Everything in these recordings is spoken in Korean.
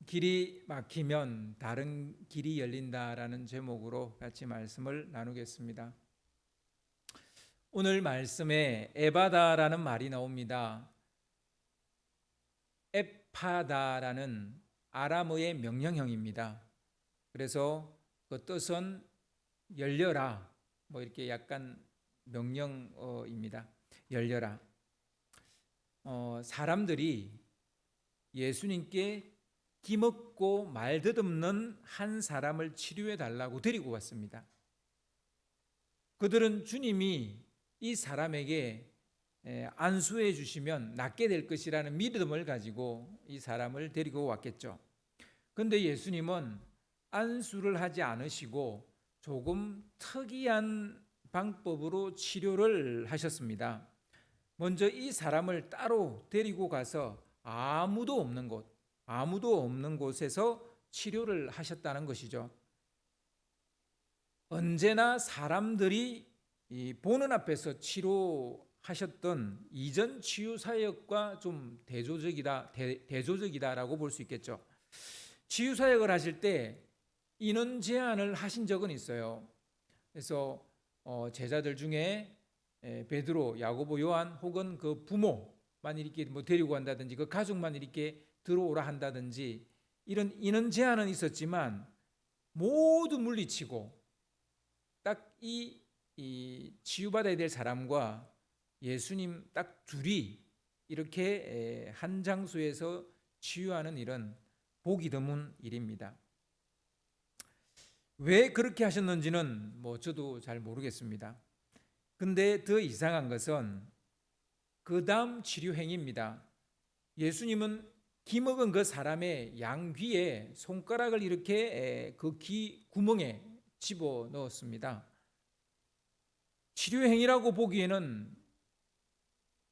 길이 막히면 다른 길이 열린다라는 제목으로 같이 말씀을 나누겠습니다. 오늘 말씀에 에바다라는 말이 나옵니다. 에파다라는 아람어의 명령형입니다. 그래서 그 뜻은 열려라, 이렇게 약간 명령어입니다. 열려라. 사람들이 예수님께 기먹고 말 더듬는 한 사람을 치료해 달라고 데리고 왔습니다. 그들은 주님이 이 사람에게 안수해 주시면 낫게 될 것이라는 믿음을 가지고 이 사람을 데리고 왔겠죠. 그런데 예수님은 안수를 하지 않으시고 조금 특이한 방법으로 치료를 하셨습니다. 먼저 이 사람을 따로 데리고 가서 아무도 없는 곳에서 치료를 하셨다는 것이죠. 언제나 사람들이 보는 앞에서 치료하셨던 이전 치유 사역과 좀 대조적이다라고 볼 수 있겠죠. 치유 사역을 하실 때 인원 제한을 하신 적은 있어요. 그래서 제자들 중에 베드로, 야고보, 요한 혹은 그 부모만 이렇게 데리고 간다든지 그 가족만 이렇게 들어오라 한다든지 이런 인원 제한은 있었지만 모두 물리치고 딱 이 치유받아야 될 사람과 예수님 딱 둘이 이렇게 한 장소에서 치유하는 일은 보기 드문 일입니다. 왜 그렇게 하셨는지는 저도 잘 모르겠습니다. 근데 더 이상한 것은 그 다음 치료 행위입니다. 예수님은 기 먹은 그 사람의 양귀에 손가락을 이렇게 그 귀 구멍에 집어 넣었습니다. 치료 행위라고 보기에는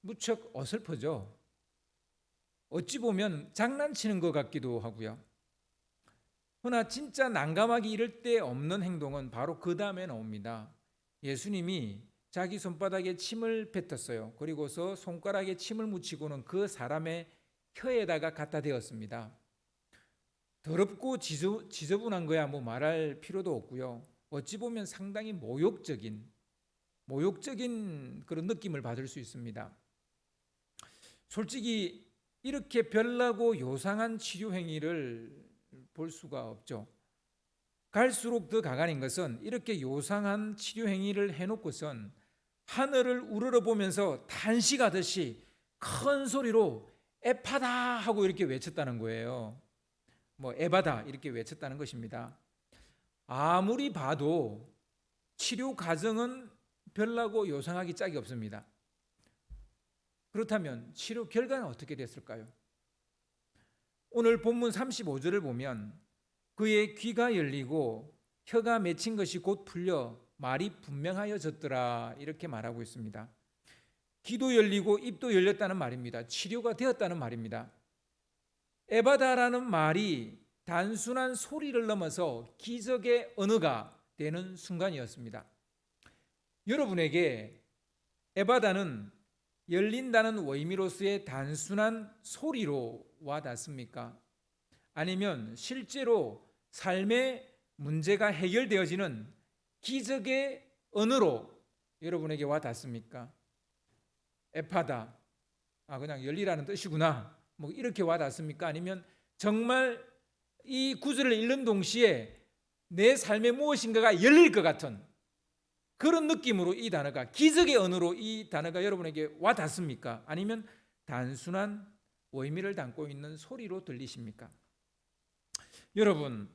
무척 어설프죠. 어찌 보면 장난치는 것 같기도 하고요. 그러나 진짜 난감하기 이를 데 없는 행동은 바로 그 다음에 나옵니다. 예수님이 자기 손바닥에 침을 뱉었어요. 그리고서 손가락에 침을 묻히고는 그 사람의 혀에다가 갖다 대었습니다. 더럽고 지저분한 거야 말할 필요도 없고요. 어찌 보면 상당히 모욕적인 그런 느낌을 받을 수 있습니다. 솔직히 이렇게 별나고 요상한 치료 행위를 볼 수가 없죠. 갈수록 더 가관인 것은 이렇게 요상한 치료 행위를 해놓고선 하늘을 우러러보면서 탄식하듯이 큰 소리로 에파다 하고 이렇게 외쳤다는 거예요. 에바다 이렇게 외쳤다는 것입니다. 아무리 봐도 치료 과정은 별나고 요상하기 짝이 없습니다. 그렇다면 치료 결과는 어떻게 됐을까요? 오늘 본문 35절을 보면 그의 귀가 열리고 혀가 맺힌 것이 곧 풀려 말이 분명하여졌더라 이렇게 말하고 있습니다. 귀도 열리고 입도 열렸다는 말입니다. 치료가 되었다는 말입니다. 에바다라는 말이 단순한 소리를 넘어서 기적의 언어가 되는 순간이었습니다. 여러분에게 에바다는 열린다는 의미로서의 단순한 소리로 와닿습니까? 아니면 실제로 삶의 문제가 해결되어지는 기적의 언어로 여러분에게 와닿습니까? 에파다, 그냥 열리라는 뜻이구나, 이렇게 와닿습니까? 아니면 정말 이 구절을 읽는 동시에 내 삶의 무엇인가가 열릴 것 같은 그런 느낌으로 이 단어가, 기적의 언어로 이 단어가 여러분에게 와닿습니까? 아니면 단순한 의미를 담고 있는 소리로 들리십니까? 여러분,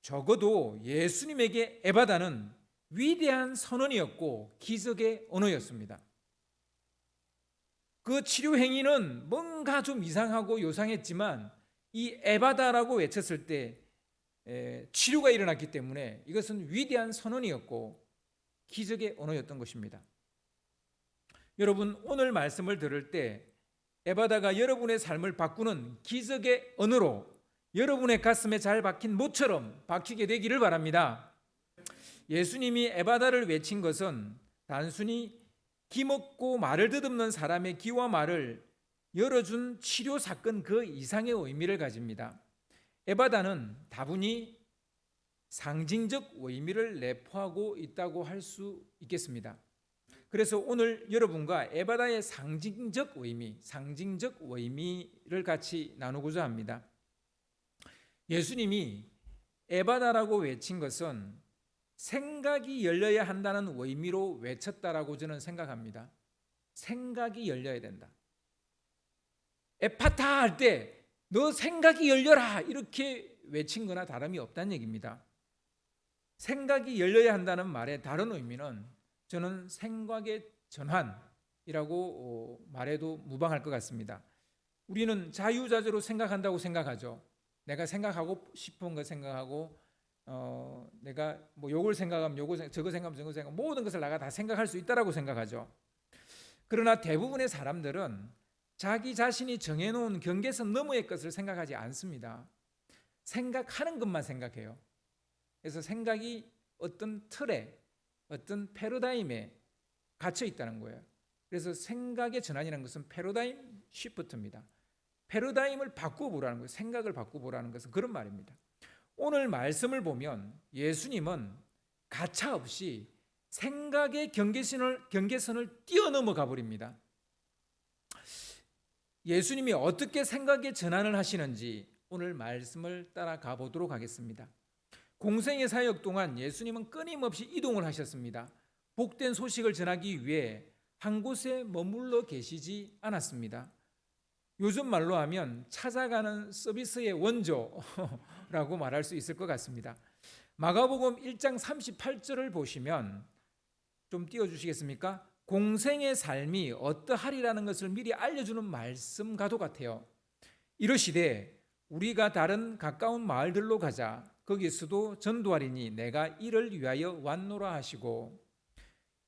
적어도 예수님에게 에바다는 위대한 선언이었고 기적의 언어였습니다. 그 치료 행위는 뭔가 좀 이상하고 요상했지만 이 에바다라고 외쳤을 때 치료가 일어났기 때문에 이것은 위대한 선언이었고 기적의 언어였던 것입니다. 여러분, 오늘 말씀을 들을 때 에바다가 여러분의 삶을 바꾸는 기적의 언어로 여러분의 가슴에 잘 박힌 못처럼 박히게 되기를 바랍니다. 예수님이 에바다를 외친 것은 단순히 기먹고 말을 더듬는 사람의 귀와 말을 열어준 치료 사건 그 이상의 의미를 가집니다. 에바다는 다분히 상징적 의미를 내포하고 있다고 할 수 있겠습니다. 그래서 오늘 여러분과 에바다의 상징적 의미를 같이 나누고자 합니다. 예수님이 에바다라고 외친 것은 생각이 열려야 한다는 의미로 외쳤다라고 저는 생각합니다. 생각이 열려야 된다. 에파타 할 때 너 생각이 열려라 이렇게 외친 거나 다름이 없다는 얘기입니다. 생각이 열려야 한다는 말의 다른 의미는 저는 생각의 전환이라고 말해도 무방할 것 같습니다. 우리는 자유자재로 생각한다고 생각하죠. 내가 생각하고 싶은 거 생각하고 내가 뭐 요걸 생각하면 저거 생각하면 모든 것을 내가 다 생각할 수 있다라고 생각하죠. 그러나 대부분의 사람들은 자기 자신이 정해놓은 경계선 너머의 것을 생각하지 않습니다. 생각하는 것만 생각해요. 그래서 생각이 어떤 틀에, 어떤 패러다임에 갇혀 있다는 거예요. 그래서 생각의 전환이라는 것은 패러다임 시프트입니다. 패러다임을 바꿔보라는 거예요. 생각을 바꿔보라는 것은 그런 말입니다. 오늘 말씀을 보면 예수님은 가차 없이 생각의 경계선을 뛰어넘어가 버립니다. 예수님이 어떻게 생각의 전환을 하시는지 오늘 말씀을 따라가 보도록 하겠습니다. 공생의 사역 동안 예수님은 끊임없이 이동을 하셨습니다. 복된 소식을 전하기 위해 한 곳에 머물러 계시지 않았습니다. 요즘 말로 하면 찾아가는 서비스의 원조라고 말할 수 있을 것 같습니다. 마가복음 1장 38절을 보시면 좀 띄워주시겠습니까? 공생의 삶이 어떠하리라는 것을 미리 알려주는 말씀과도 같아요. 이르시되 우리가 다른 가까운 마을들로 가자. 거기서도 전도하리니 내가 이를 위하여 왔노라 하시고,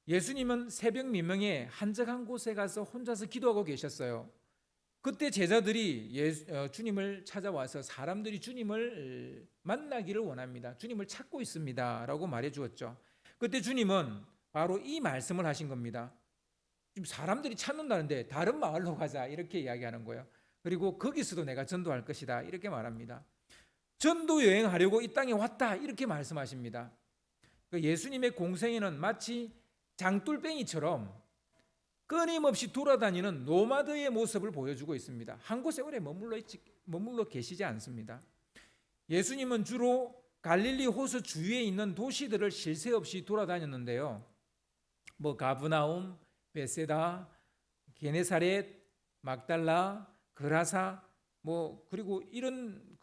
예수님은 새벽 미명에 한적한 곳에 가서 혼자서 기도하고 계셨어요. 그때 제자들이 주님을 찾아와서 사람들이 주님을 만나기를 원합니다. 주님을 찾고 있습니다 라고 말해 주었죠. 그때 주님은 바로 이 말씀을 하신 겁니다. 지금 사람들이 찾는다는데 다른 마을로 가자 이렇게 이야기하는 거예요. 그리고 거기서도 내가 전도할 것이다 이렇게 말합니다. 전도 여행하려고 이 땅에 왔다 이렇게 말씀하십니다. 예수님의 공생애는 마치 장돌뱅이처럼 끊임없이 돌아다니는 노마드의 모습을 보여주고 있습니다. 한 곳에 오래 머물러 계시지 않습니다. 예수님은 주로 갈릴리 호수 주위에 있는 도시들을 쉴 새 없이 돌아다녔는데요. 가브나움, 베세다, 게네사렛, 막달라, 그라사, 그리고 이런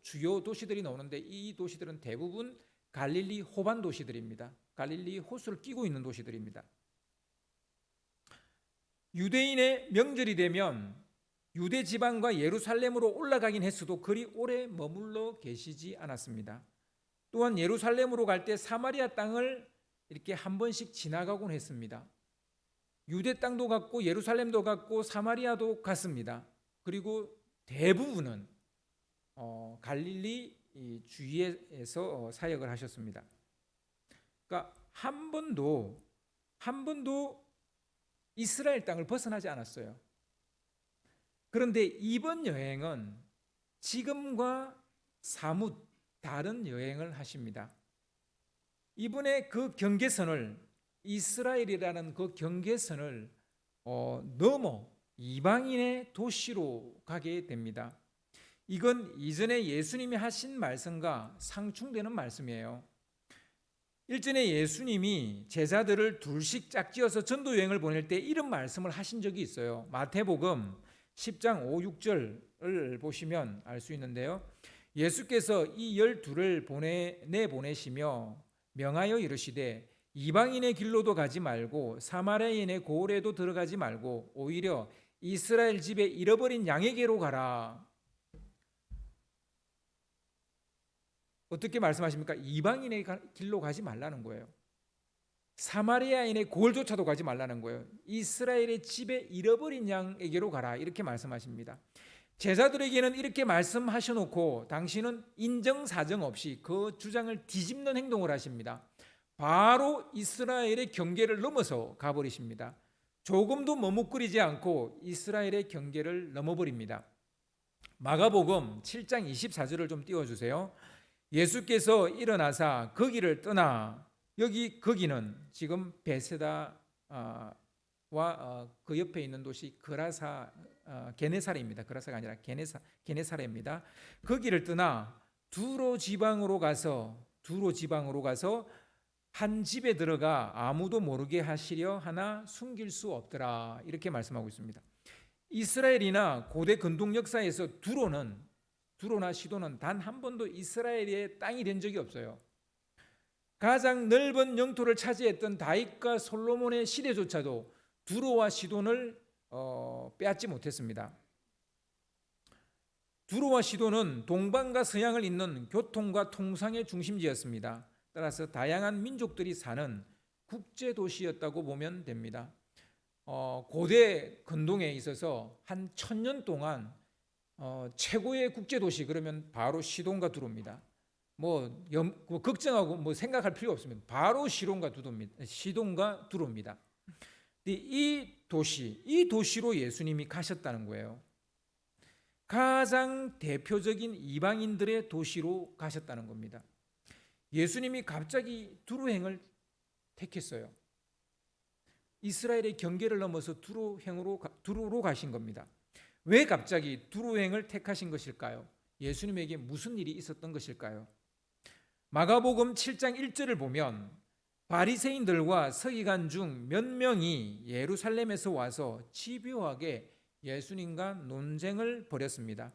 주요 도시들이 나오는데 이 도시들은 대부분 갈릴리 호반 도시들입니다. 갈릴리 호수를 끼고 있는 도시들입니다. 유대인의 명절이 되면 유대 지방과 예루살렘으로 올라가긴 했어도 그리 오래 머물러 계시지 않았습니다. 또한 예루살렘으로 갈 때 사마리아 땅을 이렇게 한 번씩 지나가곤 했습니다. 유대 땅도 갔고 예루살렘도 갔고 사마리아도 갔습니다. 그리고 대부분은 갈릴리 주위에서 사역을 하셨습니다. 그러니까 한 번도 이스라엘 땅을 벗어나지 않았어요. 그런데 이번 여행은 지금과 사뭇 다른 여행을 하십니다. 이번에 그 경계선을, 이스라엘이라는 그 경계선을 넘어 이방인의 도시로 가게 됩니다. 이건 이전에 예수님이 하신 말씀과 상충되는 말씀이에요. 일전에 예수님이 제자들을 둘씩 짝지어서 전도 여행을 보낼 때 이런 말씀을 하신 적이 있어요. 마태복음 10장 5, 6절을 보시면 알 수 있는데요. 예수께서 이 12를 내보내시며 명하여 이르시되 이방인의 길로도 가지 말고 사마리아인의 고을에도 들어가지 말고 오히려 이스라엘 집에 잃어버린 양에게로 가라. 어떻게 말씀하십니까? 이방인의 길로 가지 말라는 거예요. 사마리아인의 고을조차도 가지 말라는 거예요. 이스라엘의 집에 잃어버린 양에게로 가라 이렇게 말씀하십니다. 제자들에게는 이렇게 말씀하셔놓고 당신은 인정사정 없이 그 주장을 뒤집는 행동을 하십니다. 바로 이스라엘의 경계를 넘어서 가버리십니다. 조금도 머뭇거리지 않고 이스라엘의 경계를 넘어버립니다. 마가복음 7장 24절을 좀 띄워주세요. 예수께서 일어나사 거기를 떠나, 거기는 지금 베세다와 그 옆에 있는 도시 그라사, 게네사레입니다. 그라사가 아니라 게네사레입니다. 거기를 떠나 두로 지방으로 가서 한 집에 들어가 아무도 모르게 하시려 하나 숨길 수 없더라, 이렇게 말씀하고 있습니다. 이스라엘이나 고대 근동 역사에서 두로나 시도는 단 한 번도 이스라엘의 땅이 된 적이 없어요. 가장 넓은 영토를 차지했던 다윗과 솔로몬의 시대조차도 두로와 시돈을 빼앗지 못했습니다. 두로와 시돈은 동방과 서양을 잇는 교통과 통상의 중심지였습니다. 따라서 다양한 민족들이 사는 국제도시였다고 보면 됩니다. 고대 근동에 있어서 한 1000년 동안 최고의 국제도시 그러면 바로 시돈과 두로입니다. 걱정하고 생각할 필요 없습니다. 바로 시돈과 두로입니다. 이 도시로 예수님이 가셨다는 거예요. 가장 대표적인 이방인들의 도시로 가셨다는 겁니다. 예수님이 갑자기 두로행을 택했어요. 이스라엘의 경계를 넘어서 두로로 가신 겁니다. 왜 갑자기 두로행을 택하신 것일까요? 예수님에게 무슨 일이 있었던 것일까요? 마가복음 7장 1절을 보면 바리새인들과 서기관 중 몇 명이 예루살렘에서 와서 집요하게 예수님과 논쟁을 벌였습니다.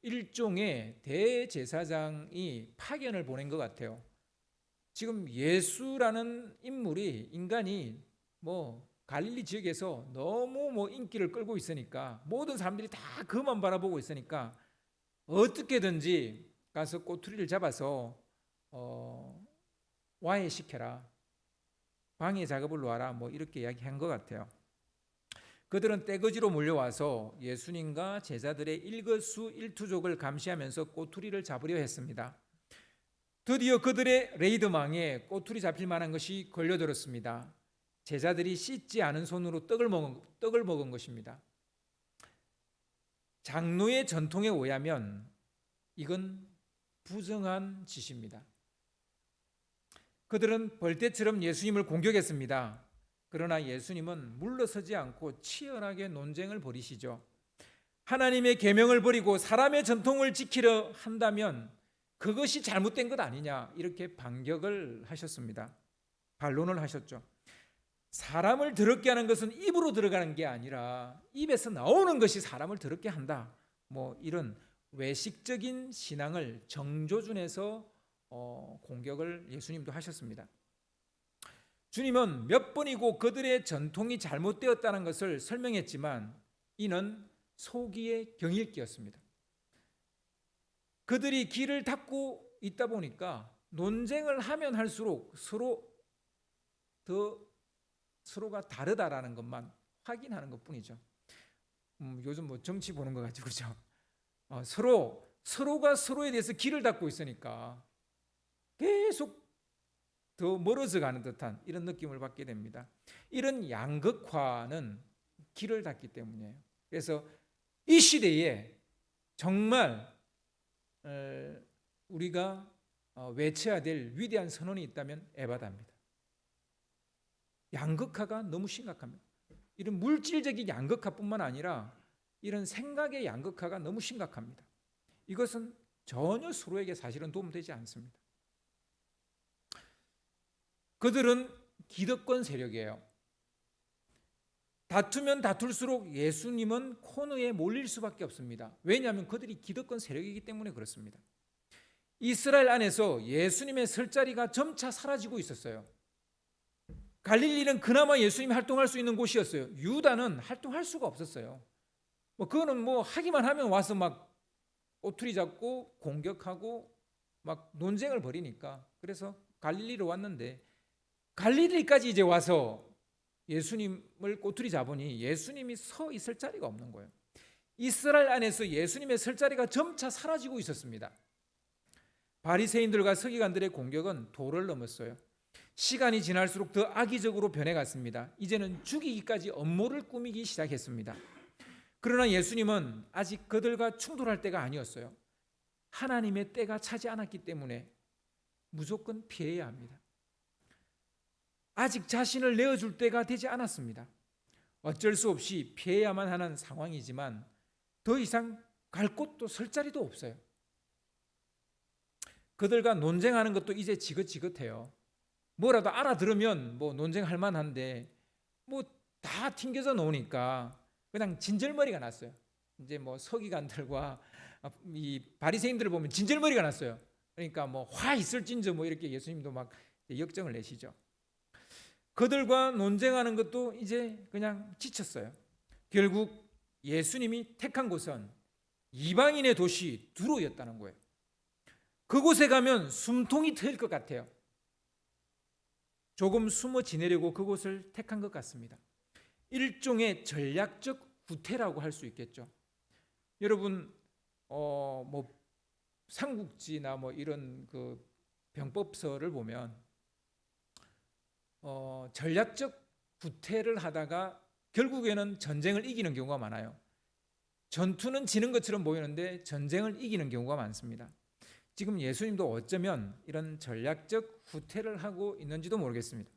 일종의 대제사장이 파견을 보낸 것 같아요. 지금 예수라는 인간이 갈릴리 지역에서 너무 인기를 끌고 있으니까 모든 사람들이 다 그만 바라보고 있으니까 어떻게든지 가서 꼬투리를 잡아서 와해시켜라, 방해 작업을 놓아라, 이렇게 이야기한 것 같아요. 그들은 떼거지로 몰려와서 예수님과 제자들의 일거수일투족을 감시하면서 꼬투리를 잡으려 했습니다. 드디어 그들의 레이더망에 꼬투리 잡힐 만한 것이 걸려들었습니다. 제자들이 씻지 않은 손으로 떡을 먹은 것입니다. 장로의 전통에 의하면 이건 부정한 짓입니다. 그들은 벌떼처럼 예수님을 공격했습니다. 그러나 예수님은 물러서지 않고 치열하게 논쟁을 벌이시죠. 하나님의 계명을 버리고 사람의 전통을 지키려 한다면 그것이 잘못된 것 아니냐, 이렇게 반격을 하셨습니다. 반론을 하셨죠. 사람을 더럽게 하는 것은 입으로 들어가는 게 아니라 입에서 나오는 것이 사람을 더럽게 한다, 이런 외식적인 신앙을 정조준에서 공격을 예수님도 하셨습니다. 주님은 몇 번이고 그들의 전통이 잘못되었다는 것을 설명했지만 이는 소기의 경읽기였습니다. 그들이 길을 닫고 있다 보니까 논쟁을 하면 할수록 서로가 다르다라는 것만 확인하는 것뿐이죠. 요즘 정치 보는 것 같죠, 그렇죠? 서로가 서로에 대해서 길을 닫고 있으니까 계속 더 멀어져 가는 듯한 이런 느낌을 받게 됩니다. 이런 양극화는 길을 닫기 때문이에요. 그래서 이 시대에 정말 우리가 외쳐야 될 위대한 선언이 있다면 에바다입니다. 양극화가 너무 심각합니다. 이런 물질적인 양극화뿐만 아니라 이런 생각의 양극화가 너무 심각합니다. 이것은 전혀 서로에게 사실은 도움되지 않습니다. 그들은 기득권 세력이에요. 다투면 다툴수록 예수님은 코너에 몰릴 수밖에 없습니다. 왜냐하면 그들이 기득권 세력이기 때문에 그렇습니다. 이스라엘 안에서 예수님의 설 자리가 점차 사라지고 있었어요. 갈릴리는 그나마 예수님이 활동할 수 있는 곳이었어요. 유다는 활동할 수가 없었어요. 그거는 하기만 하면 와서 막 꼬투리 잡고 공격하고 막 논쟁을 벌이니까, 그래서 갈릴리로 왔는데 갈릴리까지 이제 와서 예수님을 꼬투리 잡으니 예수님이 서 있을 자리가 없는 거예요. 이스라엘 안에서 예수님의 설 자리가 점차 사라지고 있었습니다. 바리새인들과 서기관들의 공격은 도를 넘었어요. 시간이 지날수록 더 악의적으로 변해갔습니다. 이제는 죽이기까지 음모를 꾸미기 시작했습니다. 그러나 예수님은 아직 그들과 충돌할 때가 아니었어요. 하나님의 때가 차지 않았기 때문에 무조건 피해야 합니다. 아직 자신을 내어줄 때가 되지 않았습니다. 어쩔 수 없이 피해야만 하는 상황이지만 더 이상 갈 곳도 설 자리도 없어요. 그들과 논쟁하는 것도 이제 지긋지긋해요. 뭐라도 알아들으면 뭐 논쟁할 만한데 뭐 다 튕겨져 놓으니까 그냥 진절머리가 났어요. 이제 뭐 서기관들과 이 바리새인들을 보면 진절머리가 났어요. 그러니까 뭐 화 있을진저 뭐 이렇게 예수님도 막 역정을 내시죠. 그들과 논쟁하는 것도 이제 그냥 지쳤어요. 결국 예수님이 택한 곳은 이방인의 도시 두로였다는 거예요. 그곳에 가면 숨통이 트일 것 같아요. 조금 숨어 지내려고 그곳을 택한 것 같습니다. 일종의 전략적 후퇴라고 할 수 있겠죠. 여러분 뭐 삼국지나 뭐 이런 그 병법서를 보면 전략적 후퇴를 하다가 결국에는 전쟁을 이기는 경우가 많아요. 전투는 지는 것처럼 보이는데 전쟁을 이기는 경우가 많습니다. 지금 예수님도 어쩌면 이런 전략적 후퇴를 하고 있는지도 모르겠습니다.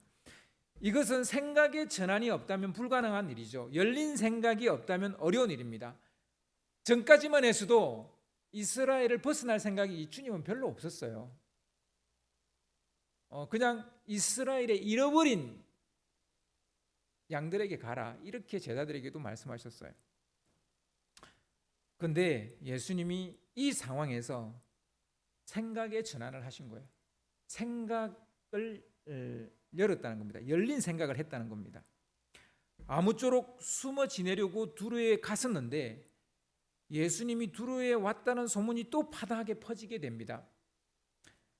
이것은 생각의 전환이 없다면 불가능한 일이죠. 열린 생각이 없다면 어려운 일입니다. 전까지만 해서도 이스라엘을 벗어날 생각이 주님은 별로 없었어요. 그냥 이스라엘의 잃어버린 양들에게 가라 이렇게 제자들에게도 말씀하셨어요. 그런데 예수님이 이 상황에서 생각의 전환을 하신 거예요. 생각을 열었다는 겁니다. 열린 생각을 했다는 겁니다. 아무쪼록 숨어 지내려고 두로에 갔었는데 예수님이 두로에 왔다는 소문이 또 파다하게 퍼지게 됩니다.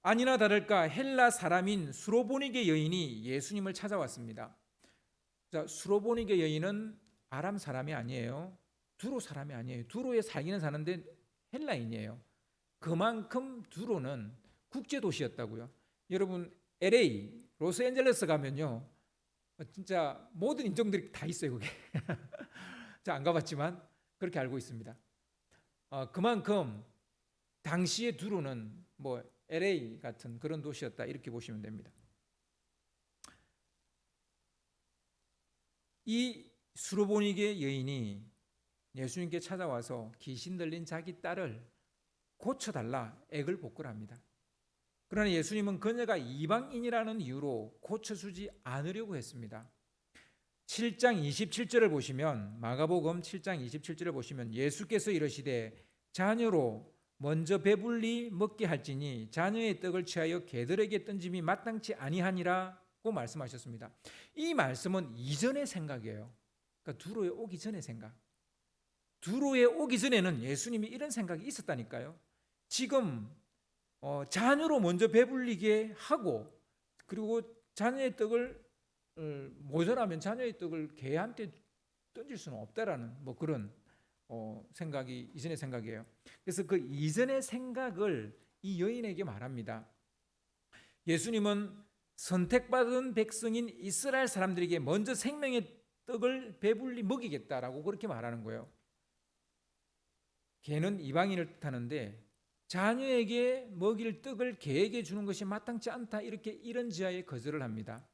아니나 다를까 헬라 사람인 수로보니게 여인이 예수님을 찾아왔습니다. 자, 수로보니게 여인은 아람 사람이 아니에요. 두로 사람이 아니에요. 두로에 살기는 사는데 헬라인이에요. 그만큼 두로는 국제 도시였다고요. 여러분 LA 로스앤젤레스 가면요 진짜 모든 인종들이 다 있어요. 그게 자, 안 가봤지만 그렇게 알고 있습니다. 그만큼 당시의 두로는 뭐 LA 같은 그런 도시였다 이렇게 보시면 됩니다. 이 수로보니게 여인이 예수님께 찾아와서 귀신 들린 자기 딸을 고쳐달라 액을 복구합니다. 그러나 예수님은 그녀가 이방인이라는 이유로 고쳐주지 않으려고 했습니다. 7장 27절을 보시면 마가복음 7장 27절을 보시면 예수께서 이르시되 자녀로 먼저 배불리 먹게 할지니 자녀의 떡을 취하여 개들에게 던짐이 마땅치 아니하니라고 말씀하셨습니다. 이 말씀은 이전의 생각이에요. 그러니까 두로에 오기 전의 생각. 두로에 오기 전에는 예수님이 이런 생각이 있었다니까요. 지금 자녀로 먼저 배불리게 하고 그리고 자녀의 떡을 모자라면 자녀의 떡을 개한테 던질 수는 없다라는 뭐 그런 생각이 이전의 생각이에요. 그래서 그 이전의 생각을 이 여인에게 말합니다. 예수님은 선택받은 백성인 이스라엘 사람들에게 먼저 생명의 떡을 배불리 먹이겠다라고 그렇게 말하는 거예요. 개는 이방인을 뜻하는데 자녀에게 먹일 떡을 개에게 주는 것이 마땅치 않다 이렇게 이런지하에 거절을 합니다.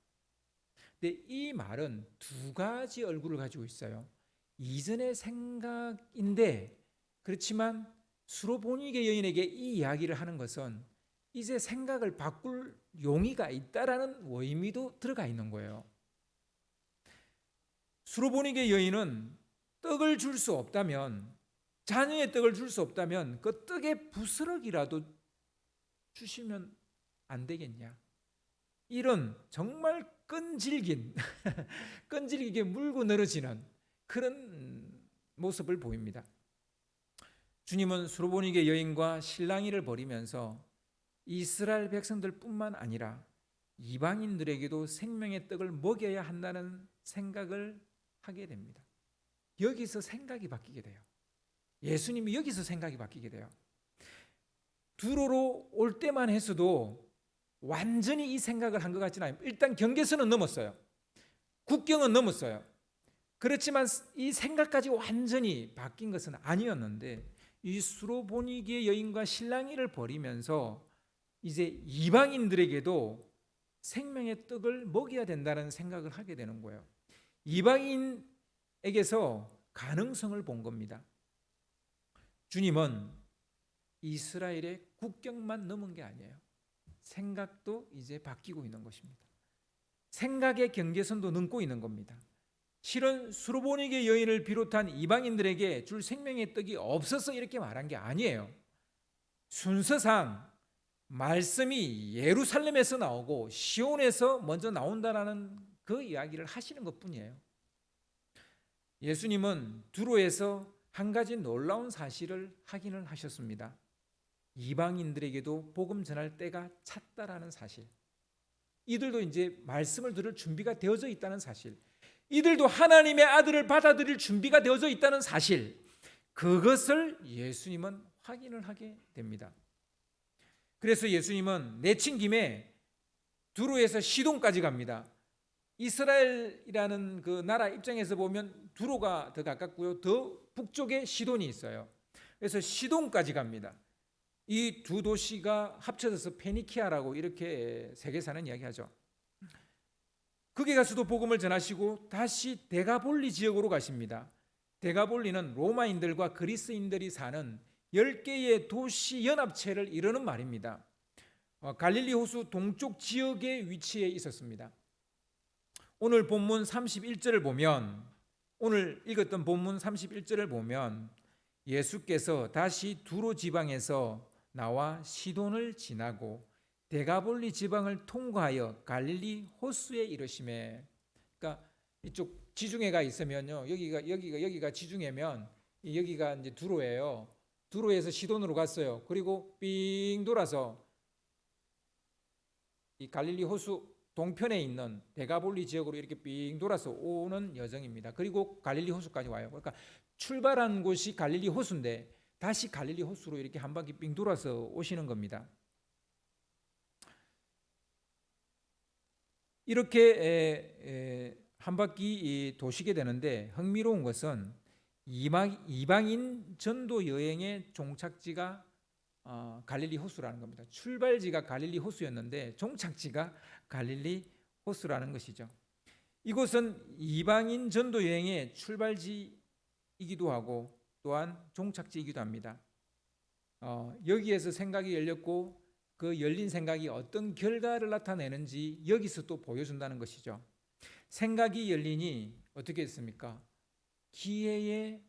근데 이 말은 두 가지 얼굴을 가지고 있어요. 이전의 생각인데 그렇지만 수로보니게 여인에게 이 이야기를 하는 것은 이제 생각을 바꿀 용의가 있다라는 의미도 들어가 있는 거예요. 수로보니게 여인은 떡을 줄 수 없다면 자녀의 떡을 줄 수 없다면 그 떡의 부스럭이라도 주시면 안 되겠냐 이런 정말 끈질기게 물고 늘어지는 그런 모습을 보입니다. 주님은 수로보니게 여인과 실랑이를 벌이면서 이스라엘 백성들뿐만 아니라 이방인들에게도 생명의 떡을 먹여야 한다는 생각을 하게 됩니다. 여기서 생각이 바뀌게 돼요. 예수님이 여기서 생각이 바뀌게 돼요. 두로로 올 때만 해서도 완전히 이 생각을 한 것 같지는 않아요. 일단 경계선은 넘었어요. 국경은 넘었어요. 그렇지만 이 생각까지 완전히 바뀐 것은 아니었는데, 이 수로보니게의 여인과 실랑이를 벌이면서 이제 이방인들에게도 생명의 떡을 먹여야 된다는 생각을 하게 되는 거예요. 이방인에게서 가능성을 본 겁니다. 주님은 이스라엘의 국경만 넘은 게 아니에요. 생각도 이제 바뀌고 있는 것입니다. 생각의 경계선도 넘고 있는 겁니다. 실은 수로보니게 여인을 비롯한 이방인들에게 줄 생명의 떡이 없어서 이렇게 말한 게 아니에요. 순서상 말씀이 예루살렘에서 나오고 시온에서 먼저 나온다라는 그 이야기를 하시는 것뿐이에요. 예수님은 두로에서 한 가지 놀라운 사실을 확인을 하셨습니다. 이방인들에게도 복음 전할 때가 찼다라는 사실. 이들도 이제 말씀을 들을 준비가 되어져 있다는 사실. 이들도 하나님의 아들을 받아들일 준비가 되어져 있다는 사실. 그것을 예수님은 확인을 하게 됩니다. 그래서 예수님은 내친 김에 두로에서 시돈까지 갑니다. 이스라엘이라는 그 나라 입장에서 보면 두로가 더 가깝고요. 더 북쪽에 시돈이 있어요. 그래서 시돈까지 갑니다. 이 두 도시가 합쳐져서 페니키아라고 이렇게 세계사는 이야기하죠. 거기 가서도 복음을 전하시고 다시 데가볼리 지역으로 가십니다. 데가볼리는 로마인들과 그리스인들이 사는 10개의 도시 연합체를 이루는 말입니다. 갈릴리 호수 동쪽 지역에 위치해 있었습니다. 오늘 본문 31절을 보면, 오늘 읽었던 본문 31절을 보면 예수께서 다시 두로 지방에서 나와 시돈을 지나고 데가볼리 지방을 통과하여 갈릴리 호수에 이르시매. 그러니까 이쪽 지중해가 있으면요, 여기가 지중해면 여기가 이제 두로예요. 두로에서 시돈으로 갔어요. 그리고 삥 돌아서 이 갈릴리 호수 동편에 있는 데가볼리 지역으로 이렇게 삥 돌아서 오는 여정입니다. 그리고 갈릴리 호수까지 와요. 그러니까 출발한 곳이 갈릴리 호수인데 다시 갈릴리 호수로 이렇게 한 바퀴 삥 돌아서 오시는 겁니다. 이렇게 한 바퀴 도시게 되는데, 흥미로운 것은 이방인 전도 여행의 종착지가 갈릴리 호수라는 겁니다. 출발지가 갈릴리 호수였는데 종착지가 갈릴리 호수라는 것이죠. 이곳은 이방인 전도 여행의 출발지이기도 하고 또한 종착지이기도 합니다. 여기에서 생각이 열렸고 그 열린 생각이 어떤 결과를 나타내는지 여기서 또 보여준다는 것이죠. 생각이 열리니 어떻게 했습니까? 기회의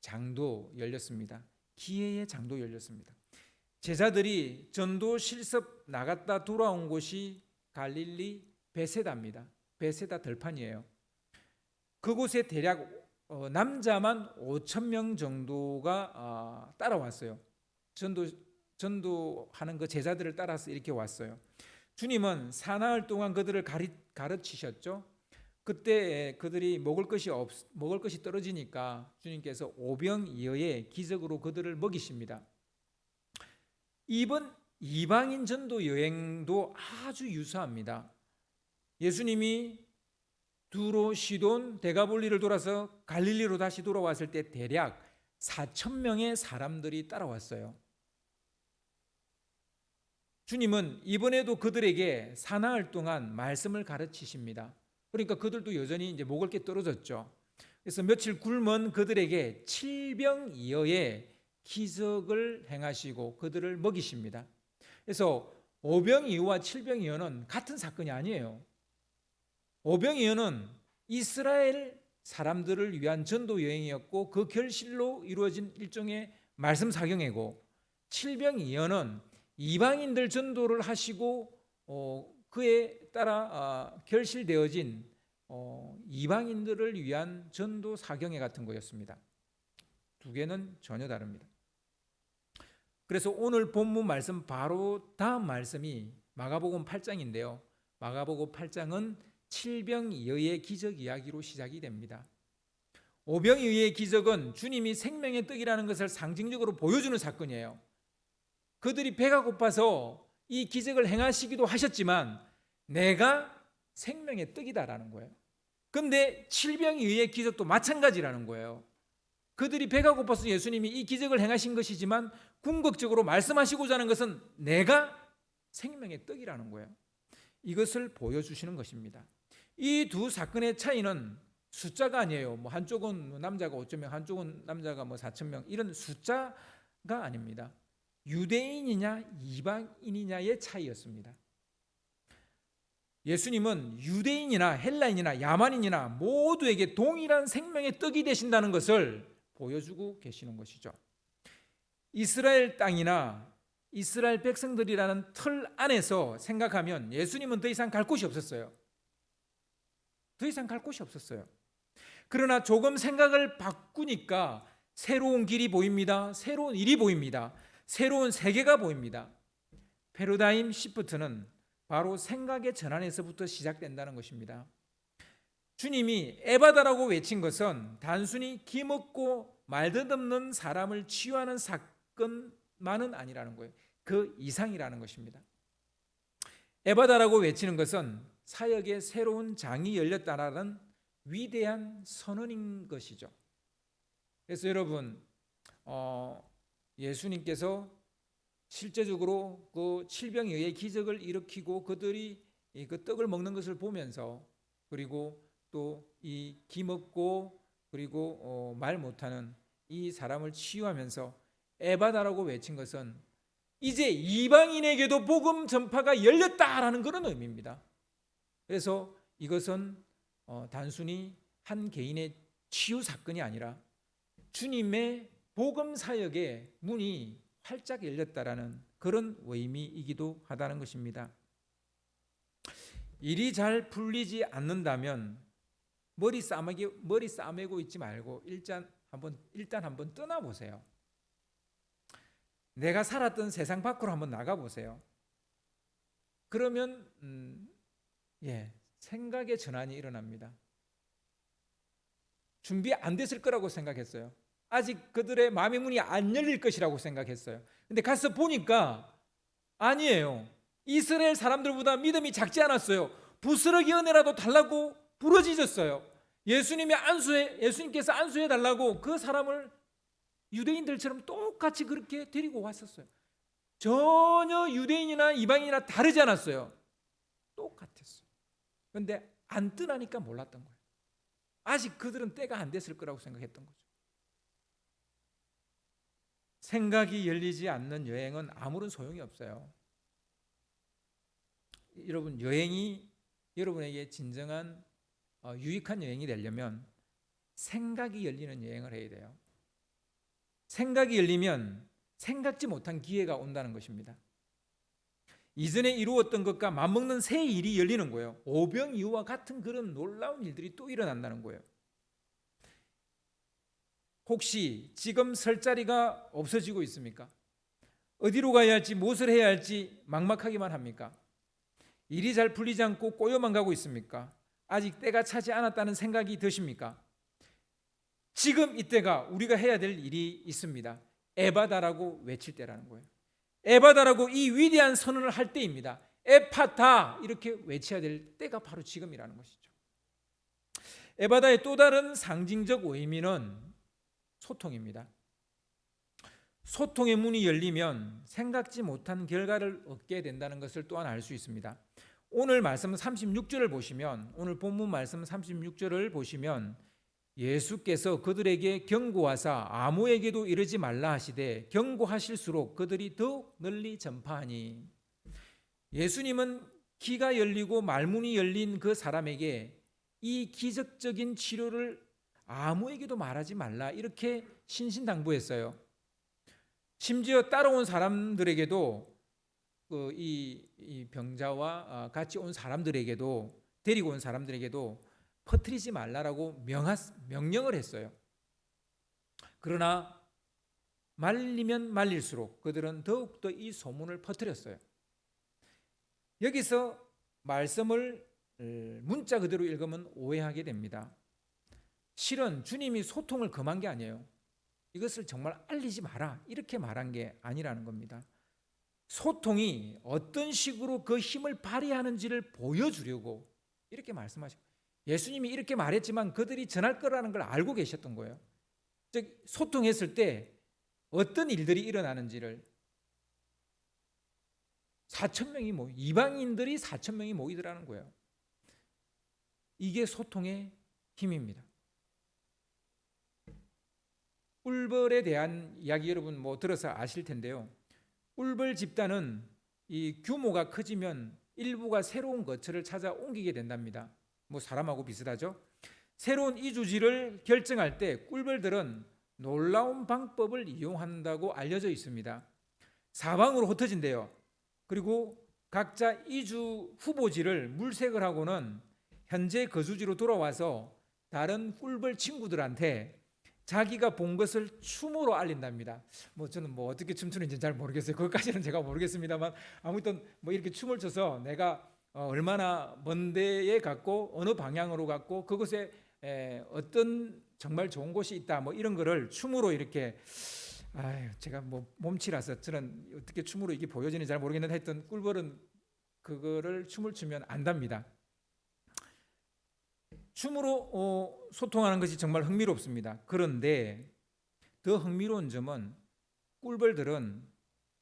장도 열렸습니다. 기회의 장도 열렸습니다. 제자들이 전도 실습 나갔다 돌아온 곳이 갈릴리 베세다입니다. 베세다 들판이에요. 그곳에 대략 남자만 5,000명 정도가 따라왔어요. 전도하는 그 제자들을 따라서 이렇게 왔어요. 주님은 사나흘 동안 그들을 가르치셨죠. 그때 그들이 먹을 것이 떨어지니까 주님께서 오병이어의 기적으로 그들을 먹이십니다. 이번 이방인 전도 여행도 아주 유사합니다. 예수님이 두로, 시돈, 데가볼리를 돌아서 갈릴리로 다시 돌아왔을 때 대략 4,000명의 사람들이 따라왔어요. 주님은 이번에도 그들에게 사나흘 동안 말씀을 가르치십니다. 그러니까 그들도 여전히 이제 먹을 게 떨어졌죠. 그래서 며칠 굶은 그들에게 칠병이어의 기적을 행하시고 그들을 먹이십니다. 그래서 오병이어와 칠병이어는 같은 사건이 아니에요. 오병이어는 이스라엘 사람들을 위한 전도 여행이었고 그 결실로 이루어진 일종의 말씀 사경이고, 칠병이어는 이방인들 전도를 하시고 그에 따라 결실되어진 이방인들을 위한 전도 사경회 같은 거였습니다. 두 개는 전혀 다릅니다. 그래서 오늘 본문 말씀 바로 다음 말씀이 마가복음 8장인데요. 마가복음 8장은 칠병이어의 기적 이야기로 시작이 됩니다. 오병이어의 기적은 주님이 생명의 떡이라는 것을 상징적으로 보여주는 사건이에요. 그들이 배가 고파서 이 기적을 행하시기도 하셨지만 내가 생명의 떡이다라는 거예요. 근데 칠병이 의의 기적도 마찬가지라는 거예요. 그들이 배가 고파서 예수님이 이 기적을 행하신 것이지만 궁극적으로 말씀하시고자 하는 것은 내가 생명의 떡이라는 거예요. 이것을 보여주시는 것입니다. 이 두 사건의 차이는 숫자가 아니에요. 뭐 한쪽은 남자가 5,000명, 한쪽은 남자가 뭐 4,000명, 이런 숫자가 아닙니다. 유대인이냐 이방인이냐의 차이였습니다. 예수님은 유대인이나 헬라인이나 야만인이나 모두에게 동일한 생명의 떡이 되신다는 것을 보여주고 계시는 것이죠. 이스라엘 땅이나 이스라엘 백성들이라는 틀 안에서 생각하면 예수님은 더 이상 갈 곳이 없었어요. 더 이상 갈 곳이 없었어요. 그러나 조금 생각을 바꾸니까 새로운 길이 보입니다. 새로운 일이 보입니다. 새로운 세계가 보입니다. 패러다임 시프트는 바로 생각의 전환에서부터 시작된다는 것입니다. 주님이 에바다라고 외친 것은 단순히 기먹고 말덧없는 사람을 치유하는 사건만은 아니라는 거예요. 그 이상이라는 것입니다. 에바다라고 외치는 것은 사역의 새로운 장이 열렸다라는 위대한 선언인 것이죠. 그래서 여러분, 예수님께서 실제적으로 그 칠병에 의해 기적을 일으키고 그들이 그 떡을 먹는 것을 보면서, 그리고 또 이 기먹고 그리고 말 못하는 이 사람을 치유하면서 에바다라고 외친 것은 이제 이방인에게도 복음 전파가 열렸다라는 그런 의미입니다. 그래서 이것은 단순히 한 개인의 치유 사건이 아니라 주님의 복음 사역의 문이 활짝 열렸다라는 그런 의미이기도 하다는 것입니다. 일이 잘 풀리지 않는다면 머리 싸매고 있지 말고 일단 한번 떠나보세요. 내가 살았던 세상 밖으로 한번 나가보세요. 그러면 생각의 전환이 일어납니다. 준비 안 됐을 거라고 생각했어요. 아직 그들의 마음의 문이 안 열릴 것이라고 생각했어요. 근데 가서 보니까 아니에요. 이스라엘 사람들보다 믿음이 작지 않았어요. 부스러기 은혜라도 달라고 부르짖었어요. 예수님께서 안수해 달라고 그 사람을 유대인들처럼 똑같이 그렇게 데리고 왔었어요. 전혀 유대인이나 이방인이나 다르지 않았어요. 똑같았어요. 그런데 안 떠나니까 몰랐던 거예요. 아직 그들은 때가 안 됐을 거라고 생각했던 거죠. 생각이 열리지 않는 여행은 아무런 소용이 없어요. 여러분, 여행이 여러분에게 진정한 유익한 여행이 되려면 생각이 열리는 여행을 해야 돼요. 생각이 열리면 생각지 못한 기회가 온다는 것입니다. 이전에 이루었던 것과 맞먹는 새 일이 열리는 거예요. 오병이어와 같은 그런 놀라운 일들이 또 일어난다는 거예요. 혹시 지금 설 자리가 없어지고 있습니까? 어디로 가야 할지, 무엇을 해야 할지 막막하기만 합니까? 일이 잘 풀리지 않고 꼬여만 가고 있습니까? 아직 때가 차지 않았다는 생각이 드십니까? 지금 이때가 우리가 해야 될 일이 있습니다. 에바다라고 외칠 때라는 거예요. 에바다라고 이 위대한 선언을 할 때입니다. 에파타 이렇게 외쳐야 될 때가 바로 지금이라는 것이죠. 에바다의 또 다른 상징적 의미는 소통입니다. 소통의 문이 열리면 생각지 못한 결과를 얻게 된다는 것을 또한 알 수 있습니다. 오늘 말씀 36절을 보시면, 오늘 본문 말씀 36절을 보시면 예수께서 그들에게 경고하사 아무에게도 이르지 말라 하시되 경고하실수록 그들이 더욱 널리 전파하니, 예수님은 귀가 열리고 말문이 열린 그 사람에게 이 기적적인 치료를 아무에게도 말하지 말라 이렇게 신신당부했어요. 심지어 따라온 사람들에게도 이 병자와 같이 온 사람들에게도, 데리고 온 사람들에게도 퍼뜨리지 말라라고 명령을 했어요. 그러나 말리면 말릴수록 그들은 더욱더 이 소문을 퍼뜨렸어요. 여기서 말씀을 문자 그대로 읽으면 오해하게 됩니다. 실은 주님이 소통을 금한 게 아니에요. 이것을 정말 알리지 마라 이렇게 말한 게 아니라는 겁니다. 소통이 어떤 식으로 그 힘을 발휘하는지를 보여주려고 이렇게 말씀하시고, 예수님이 이렇게 말했지만 그들이 전할 거라는 걸 알고 계셨던 거예요. 즉 소통했을 때 어떤 일들이 일어나는지를 4천 명이 이방인들이 4천 명이 모이더라는 거예요. 이게 소통의 힘입니다. 꿀벌에 대한 이야기 여러분 들어서 아실 텐데요. 꿀벌 집단은 이 규모가 커지면 일부가 새로운 거처를 찾아 옮기게 된답니다. 사람하고 비슷하죠. 새로운 이주지를 결정할 때 꿀벌들은 놀라운 방법을 이용한다고 알려져 있습니다. 사방으로 흩어진대요. 그리고 각자 이주 후보지를 물색을 하고는 현재 거주지로 돌아와서 다른 꿀벌 친구들한테 자기가 본 것을 춤으로 알린답니다. 저는 어떻게 춤추는지 잘 모르겠어요. 그것까지는 제가 모르겠습니다만 아무튼 이렇게 춤을 춰서 내가 얼마나 먼 데에 갔고 어느 방향으로 갔고 그곳에 어떤 정말 좋은 곳이 있다 이런 거를 춤으로 이렇게 제가 몸치라서 저는 어떻게 춤으로 이게 보여지는지 잘 모르겠는데 하여튼 꿀벌은 그거를 춤을 추면 안답니다. 춤으로 소통하는 것이 정말 흥미롭습니다. 그런데 더 흥미로운 점은 꿀벌들은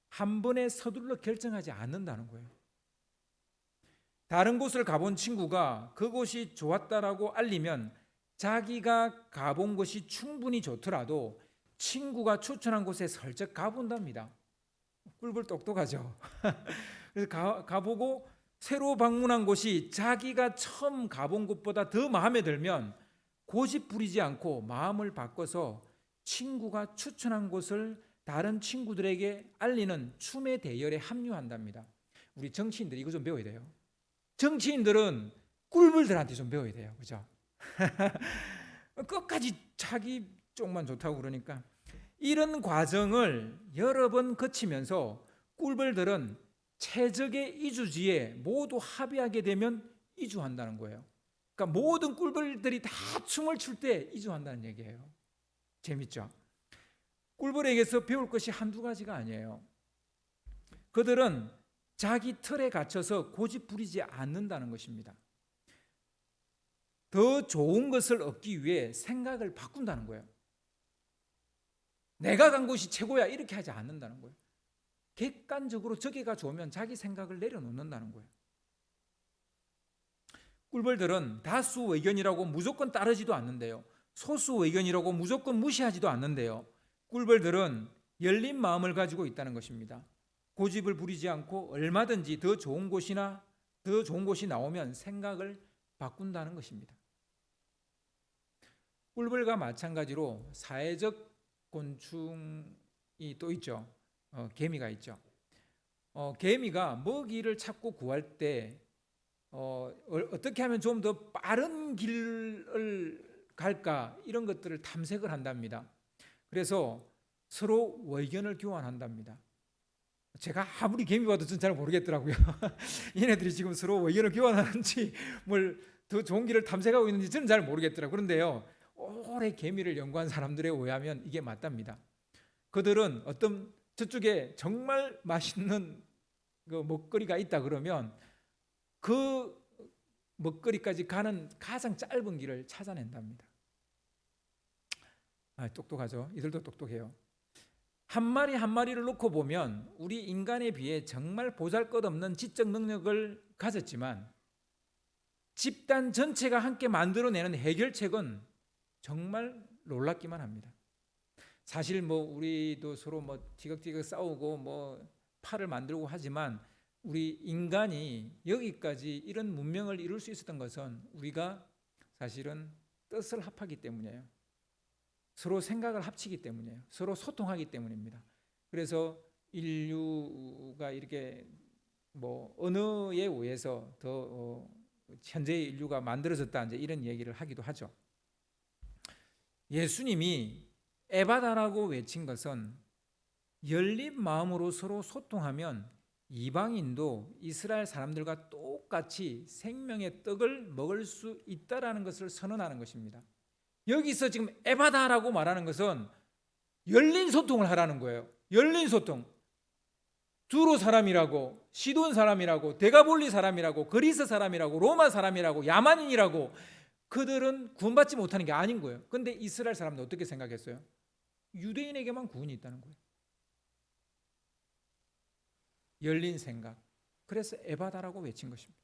한 번에 서둘러 결정하지 않는다는 거예요. 다른 곳을 가본 친구가 그곳이 좋았다라고 알리면 자기가 가본 곳이 충분히 좋더라도 친구가 추천한 곳에 슬쩍 가본답니다. 꿀벌 똑똑하죠. 그래서 가보고 새로 방문한 곳이 자기가 처음 가본 곳보다 더 마음에 들면 고집 부리지 않고 마음을 바꿔서 친구가 추천한 곳을 다른 친구들에게 알리는 춤의 대열에 합류한답니다. 우리 정치인들이 이거 좀 배워야 돼요. 정치인들은 꿀벌들한테 좀 배워야 돼요. 그죠? 끝까지 자기 쪽만 좋다고 그러니까 이런 과정을 여러 번 거치면서 꿀벌들은 최적의 이주지에 모두 합의하게 되면 이주한다는 거예요. 그러니까 모든 꿀벌들이 다 춤을 출 때 이주한다는 얘기예요. 재밌죠? 꿀벌에게서 배울 것이 한두 가지가 아니에요. 그들은 자기 틀에 갇혀서 고집 부리지 않는다는 것입니다. 더 좋은 것을 얻기 위해 생각을 바꾼다는 거예요. 내가 간 곳이 최고야 이렇게 하지 않는다는 거예요. 객관적으로 저기가 좋으면 자기 생각을 내려놓는다는 거예요. 꿀벌들은 다수 의견이라고 무조건 따르지도 않는데요. 소수 의견이라고 무조건 무시하지도 않는데요. 꿀벌들은 열린 마음을 가지고 있다는 것입니다. 고집을 부리지 않고 얼마든지 더 좋은 곳이 나오면 생각을 바꾼다는 것입니다. 꿀벌과 마찬가지로 사회적 곤충이 또 있죠. 개미가 있죠. 개미가 먹이를 찾고 구할 때 어떻게 하면 좀 더 빠른 길을 갈까 이런 것들을 탐색을 한답니다. 그래서 서로 의견을 교환한답니다. 제가 아무리 개미 봐도 전 잘 모르겠더라고요. 얘네들이 지금 서로 의견을 교환하는지 뭘 더 좋은 길을 탐색하고 있는지 저는 잘 모르겠더라고요. 그런데요, 오래 개미를 연구한 사람들에 의하면 이게 맞답니다. 그들은 어떤 저쪽에 정말 맛있는 그 먹거리가 있다 그러면 그 먹거리까지 가는 가장 짧은 길을 찾아낸답니다. 똑똑하죠? 이들도 똑똑해요. 한 마리 한 마리를 놓고 보면 우리 인간에 비해 정말 보잘것없는 지적 능력을 가졌지만 집단 전체가 함께 만들어내는 해결책은 정말 놀랍기만 합니다. 사실 우리도 서로 티격태격 싸우고 팔을 만들고 하지만 우리 인간이 여기까지 이런 문명을 이룰 수 있었던 것은 우리가 사실은 뜻을 합하기 때문이에요. 서로 생각을 합치기 때문이에요. 서로 소통하기 때문입니다. 그래서 인류가 이렇게 언어에 의해서 더 현재의 인류가 만들어졌다 이제 이런 얘기를 하기도 하죠. 예수님이 에바다라고 외친 것은 열린 마음으로 서로 소통하면 이방인도 이스라엘 사람들과 똑같이 생명의 떡을 먹을 수 있다라는 것을 선언하는 것입니다. 여기서 지금 에바다라고 말하는 것은 열린 소통을 하라는 거예요. 열린 소통. 두로 사람이라고, 시돈 사람이라고, 데가볼리 사람이라고, 그리스 사람이라고, 로마 사람이라고, 야만인이라고 그들은 구원받지 못하는 게 아닌 거예요. 근데 이스라엘 사람들 어떻게 생각했어요? 유대인에게만 구원이 있다는 거예요. 열린 생각. 그래서 에바다라고 외친 것입니다.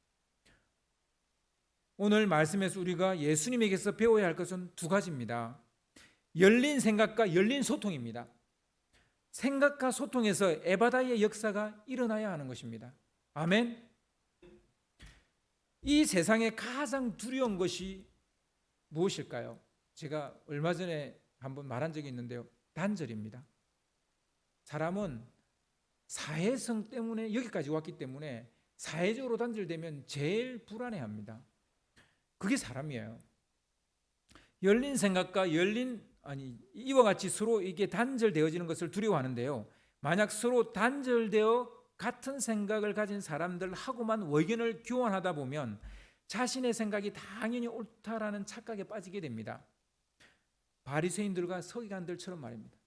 오늘 말씀에서 우리가 예수님에게서 배워야 할 것은 두 가지입니다. 열린 생각과 열린 소통입니다. 생각과 소통에서 에바다의 역사가 일어나야 하는 것입니다. 아멘. 이 세상에 가장 두려운 것이 무엇일까요? 제가 얼마 전에 한번 말한 적이 있는데요. 단절입니다. 사람은 사회성 때문에 여기까지 왔기 때문에 사회적으로 단절되면 제일 불안해합니다. 그게 사람이에요. 열린 생각과 이와 같이 서로 이게 단절되어지는 것을 두려워하는데요. 만약 서로 단절되어 같은 생각을 가진 사람들하고만 의견을 교환하다 보면 자신의 생각이 당연히 옳다라는 착각에 빠지게 됩니다. 바리새인들과 서기관들처럼 말입니다.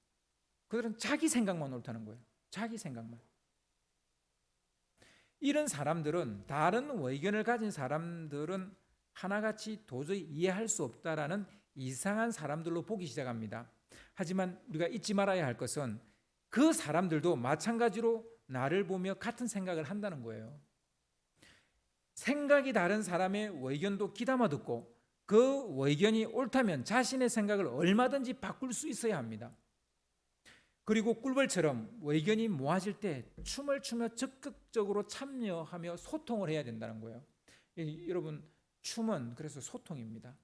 그들은 자기 생각만 옳다는 거예요. 자기 생각만. 이런 사람들은, 다른 의견을 가진 사람들은 하나같이 도저히 이해할 수 없다라는 이상한 사람들로 보기 시작합니다. 하지만 우리가 잊지 말아야 할 것은 그 사람들도 마찬가지로 나를 보며 같은 생각을 한다는 거예요. 생각이 다른 사람의 의견도 귀담아 듣고 그 의견이 옳다면 자신의 생각을 얼마든지 바꿀 수 있어야 합니다. 그리고 꿀벌처럼 의견이 모아질 때 춤을 추며 적극적으로 참여하며 소통을 해야 된다는 거예요. 여러분, 춤은 그래서 소통입니다.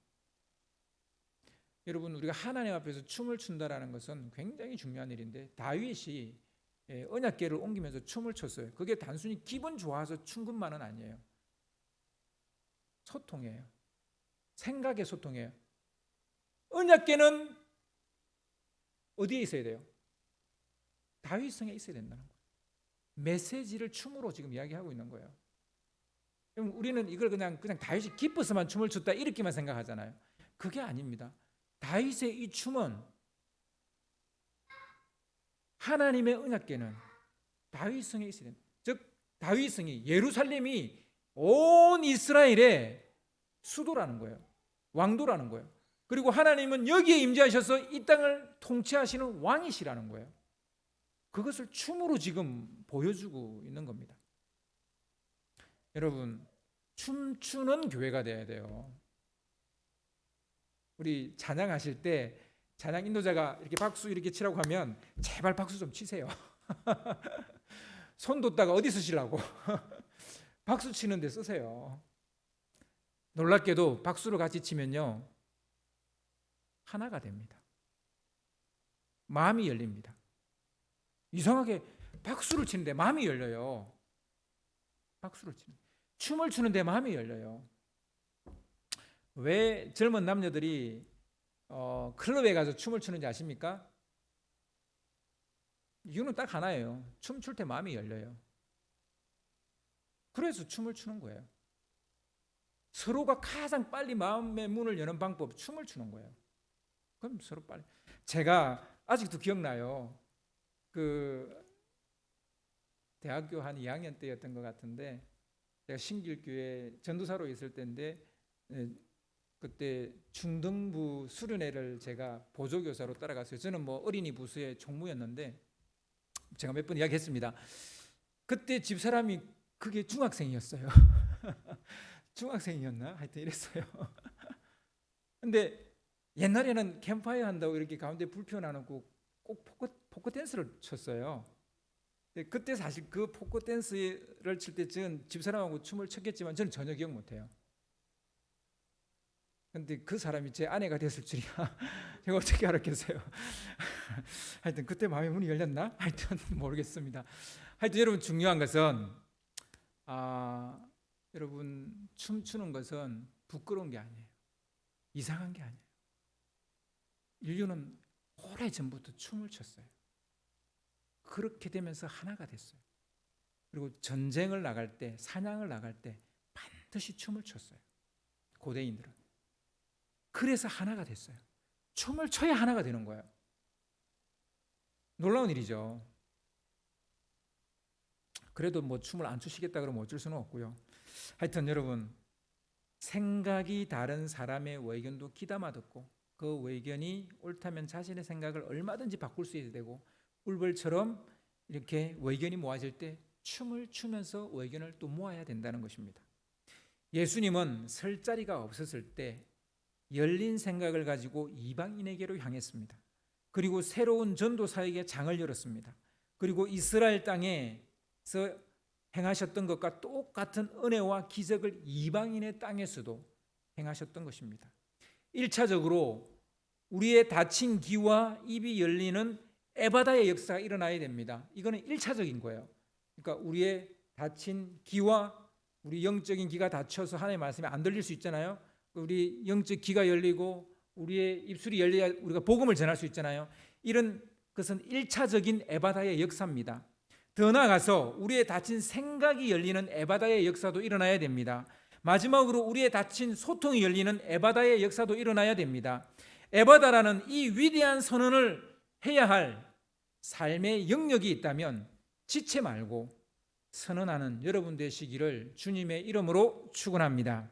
여러분, 우리가 하나님 앞에서 춤을 춘다라는 것은 굉장히 중요한 일인데, 다윗이 언약궤를 옮기면서 춤을 췄어요. 그게 단순히 기분 좋아서 춘 것만은 아니에요. 소통이에요. 생각의 소통이에요. 언약궤는 어디에 있어야 돼요? 다윗성에 있어야 된다는 거예요. 메시지를 춤으로 지금 이야기하고 있는 거예요. 우리는 이걸 그냥 다윗이 기뻐서만 춤을 췄다 이렇게만 생각하잖아요. 그게 아닙니다. 다윗의 이 춤은, 하나님의 언약궤는 다윗성에 있어야 된다. 즉 다윗성이, 예루살렘이 온 이스라엘의 수도라는 거예요. 왕도라는 거예요. 그리고 하나님은 여기에 임재하셔서 이 땅을 통치하시는 왕이시라는 거예요. 그것을 춤으로 지금 보여주고 있는 겁니다. 여러분, 춤추는 교회가 돼야 돼요. 우리 찬양하실 때 찬양 인도자가 이렇게 박수 이렇게 치라고 하면 제발 박수 좀 치세요. 손 뒀다가 어디 쓰시려고. 박수 치는 데 쓰세요. 놀랍게도 박수를 같이 치면요, 하나가 됩니다. 마음이 열립니다. 이상하게 박수를 치는데 마음이 열려요. 춤을 추는데 마음이 열려요. 왜 젊은 남녀들이 클럽에 가서 춤을 추는지 아십니까? 이유는 딱 하나예요. 춤출 때 마음이 열려요. 그래서 춤을 추는 거예요. 서로가 가장 빨리 마음의 문을 여는 방법, 춤을 추는 거예요. 그럼 서로 빨리. 제가 아직도 기억나요. 대학교 한 2학년 때였던 것 같은데, 제가 신길교회 전도사로 있을 때인데, 그때 중등부 수련회를 제가 보조교사로 따라갔어요. 저는 뭐 어린이 부수의 총무였는데, 제가 몇 번 이야기했습니다. 그때 집사람이 그게 중학생이었어요. 중학생이었나? 하여튼 이랬어요. 근데 옛날에는 캠파이어 한다고 이렇게 가운데 불 피워놔놓고 꼭 포크 댄스를 췄어요. 그때 사실 그 포크 댄스를 칠 때 저는 집사람하고 춤을 췄겠지만 저는 전혀 기억 못해요. 근데 그 사람이 제 아내가 됐을 줄이야. 제가 어떻게 알았겠어요. 하여튼 그때 마음의 문이 열렸나? 하여튼 모르겠습니다. 하여튼 여러분, 중요한 것은 여러분, 춤추는 것은 부끄러운 게 아니에요. 이상한 게 아니에요. 인류는 오래전부터 춤을 췄어요. 그렇게 되면서 하나가 됐어요. 그리고 전쟁을 나갈 때, 사냥을 나갈 때 반드시 춤을 췄어요. 고대인들은. 그래서 하나가 됐어요. 춤을 춰야 하나가 되는 거예요. 놀라운 일이죠. 그래도 뭐 춤을 안 추시겠다 그러면 어쩔 수는 없고요. 하여튼 여러분, 생각이 다른 사람의 의견도 귀담아 듣고 그 의견이 옳다면 자신의 생각을 얼마든지 바꿀 수 있어야 되고, 꿀벌처럼 이렇게 의견이 모아질 때 춤을 추면서 의견을 또 모아야 된다는 것입니다. 예수님은 설 자리가 없었을 때 열린 생각을 가지고 이방인에게로 향했습니다. 그리고 새로운 전도사에게 장을 열었습니다. 그리고 이스라엘 땅에서 행하셨던 것과 똑같은 은혜와 기적을 이방인의 땅에서도 행하셨던 것입니다. 1차적으로 우리의 닫힌 귀와 입이 열리는 에바다의 역사가 일어나야 됩니다. 이거는 1차적인 거예요. 그러니까 우리의 닫힌 귀와 우리 영적인 귀가 닫혀서 하나님의 말씀이 안 들릴 수 있잖아요. 우리 영적 귀가 열리고 우리의 입술이 열려야 우리가 복음을 전할 수 있잖아요. 이런 것은 1차적인 에바다의 역사입니다. 더 나아가서 우리의 닫힌 생각이 열리는 에바다의 역사도 일어나야 됩니다. 마지막으로 우리의 닫힌 소통이 열리는 에바다의 역사도 일어나야 됩니다. 에바다라는 이 위대한 선언을 해야 할 삶의 영역이 있다면 지체 말고 선언하는 여러분 되시기를 주님의 이름으로 축원합니다.